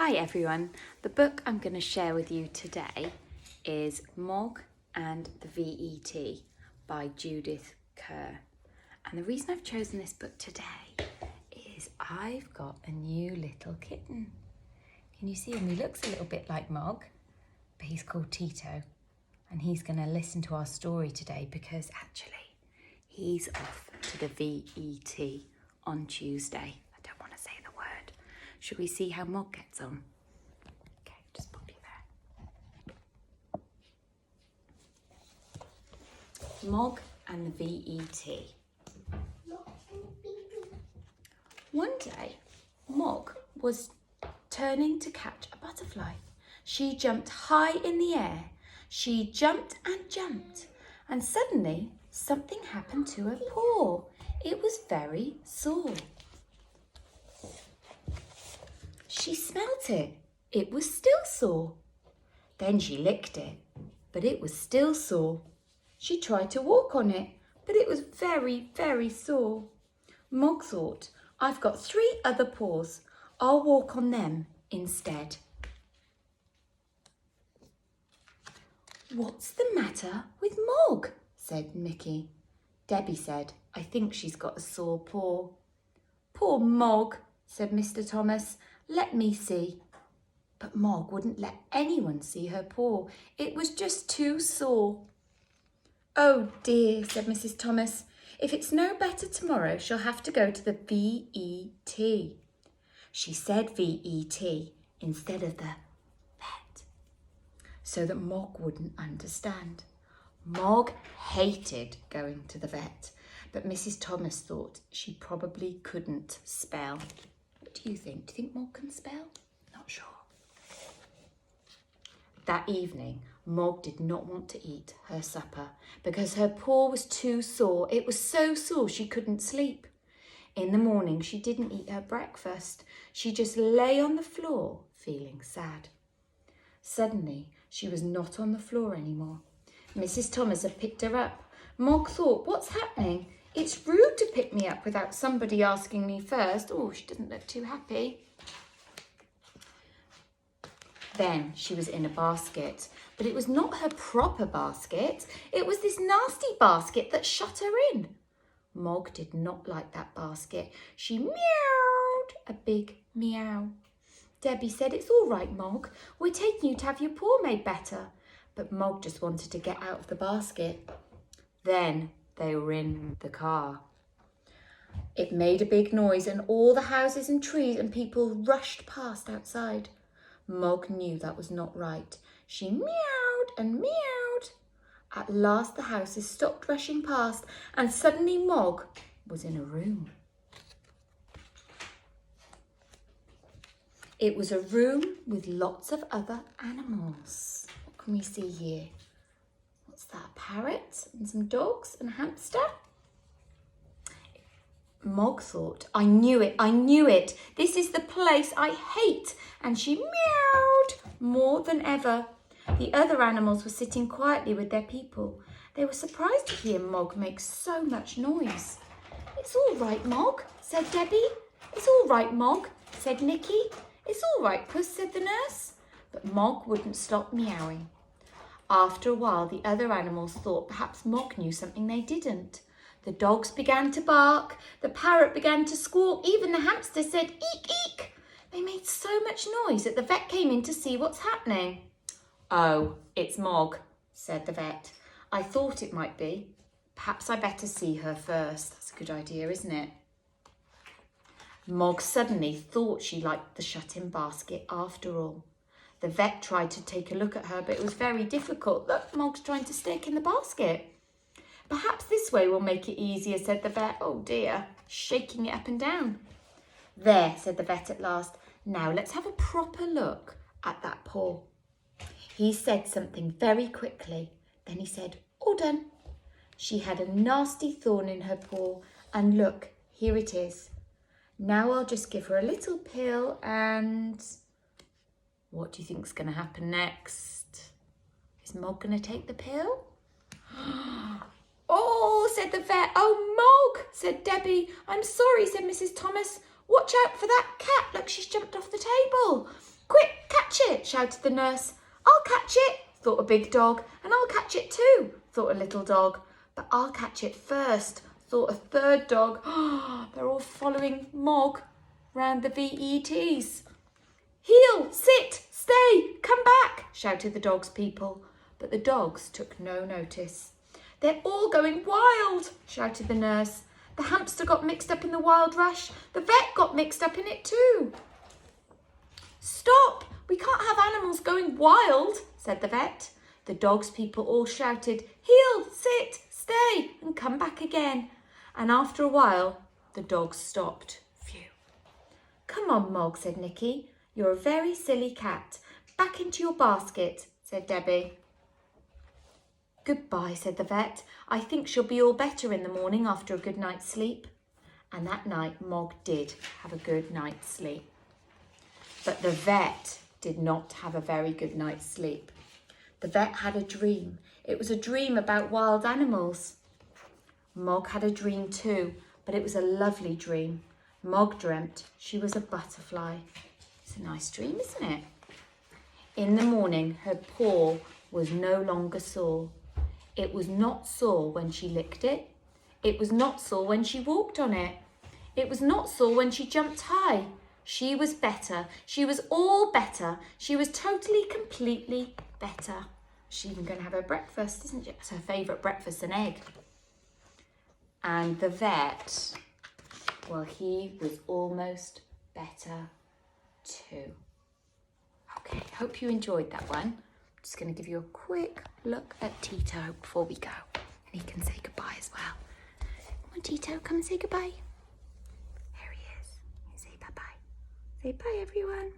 Hi everyone, the book I'm going to share with you today is Mog and the VET by Judith Kerr. And the reason I've chosen this book today is I've got a new little kitten. Can you see him? He looks a little bit like Mog, but he's called Tito. And he's going to listen to our story today because actually he's off to the VET on Tuesday. I don't want to say the word. Should we see how Mog gets on? Okay, just pop you there. Mog and the VET. One day, Mog was turning to catch a butterfly. She jumped high in the air. She jumped, and suddenly something happened to her paw. It was very sore. She smelt it. It was still sore. Then she licked it, but it was still sore. She tried to walk on it, but it was very, very sore. Mog thought, I've got 3 other paws. I'll walk on them instead. What's the matter with Mog? Said Mickey. Debbie said, I think she's got a sore paw. Poor Mog, said Mr. Thomas. Let me see. But Mog wouldn't let anyone see her paw. It was just too sore. Oh dear, said Mrs. Thomas. If it's no better tomorrow, she'll have to go to the VET. She said VET instead of the vet, so that Mog wouldn't understand. Mog hated going to the vet, but Mrs. Thomas thought she probably couldn't spell. What do you think? Do you think Mog can spell? Not sure. That evening, Mog did not want to eat her supper because her paw was too sore. It was so sore she couldn't sleep. In the morning, she didn't eat her breakfast. She just lay on the floor, feeling sad. Suddenly, she was not on the floor anymore. Mrs. Thomas had picked her up. Mog thought, what's happening? It's rude to pick me up without somebody asking me first. Oh, she doesn't look too happy. Then she was in a basket, but it was not her proper basket. It was this nasty basket that shut her in. Mog did not like that basket. She meowed a big meow. Debbie said, it's all right, Mog. We're taking you to have your paw made better. But Mog just wanted to get out of the basket. Then they were in the car. It made a big noise and all the houses and trees and people rushed past outside. Mog knew that was not right. She meowed and meowed. At last the houses stopped rushing past and suddenly Mog was in a room. It was a room with lots of other animals. What can we see here? What's that? A parrot and some dogs and a hamster? Mog thought, I knew it. This is the place I hate. And she meowed more than ever. The other animals were sitting quietly with their people. They were surprised to hear Mog make so much noise. It's all right, Mog, said Debbie. It's all right, Mog, said Nicky. It's all right, Puss, said the nurse. But Mog wouldn't stop meowing. After a while, the other animals thought perhaps Mog knew something they didn't. The dogs began to bark, the parrot began to squawk, even the hamster said, eek, eek. They made so much noise that the vet came in to see what's happening. Oh, it's Mog, said the vet. I thought it might be. Perhaps I better see her first. That's a good idea, isn't it? Mog suddenly thought she liked the shut-in basket after all. The vet tried to take a look at her, but it was very difficult. Look, Mog's trying to stick in the basket. Perhaps this way will make it easier, said the vet. Oh dear, shaking it up and down. There, said the vet at last. Now let's have a proper look at that paw. He said something very quickly. Then he said, all done. She had a nasty thorn in her paw and look, here it is. Now I'll just give her a little pill and... What do you think's going to happen next? Is Mog going to take the pill? Oh, said the vet. Oh, Mog, said Debbie. I'm sorry, said Mrs. Thomas. Watch out for that cat. Look, she's jumped off the table. Quick, catch it, shouted the nurse. I'll catch it, thought a big dog. And I'll catch it too, thought a little dog. But I'll catch it first, thought a third dog. They're all following Mog round the VETs. Heel, sit, stay, come back, shouted the dog's people. But the dogs took no notice. They're all going wild, shouted the nurse. The hamster got mixed up in the wild rush. The vet got mixed up in it too. Stop, we can't have animals going wild, said the vet. The dog's people all shouted, heel, sit, stay, and come back again. And after a while, the dogs stopped. Phew. Come on, Mog, said Nicky. You're a very silly cat. Back into your basket, said Debbie. Goodbye, said the vet. I think she'll be all better in the morning after a good night's sleep. And that night, Mog did have a good night's sleep. But the vet did not have a very good night's sleep. The vet had a dream. It was a dream about wild animals. Mog had a dream too, but it was a lovely dream. Mog dreamt she was a butterfly. It's a nice dream, isn't it? In the morning, her paw was no longer sore. It was not sore when she licked it. It was not sore when she walked on it. It was not sore when she jumped high. She was better. She was all better. She was totally, completely better. She's even going to have her breakfast, isn't she? It's her favourite breakfast, an egg. And the vet, well, he was almost better too. Okay, hope you enjoyed that one. I'm just going to give you a quick look at Tito before we go. And he can say goodbye as well. Come on, Tito, come and say goodbye. There he is. Say bye-bye. Say bye, everyone.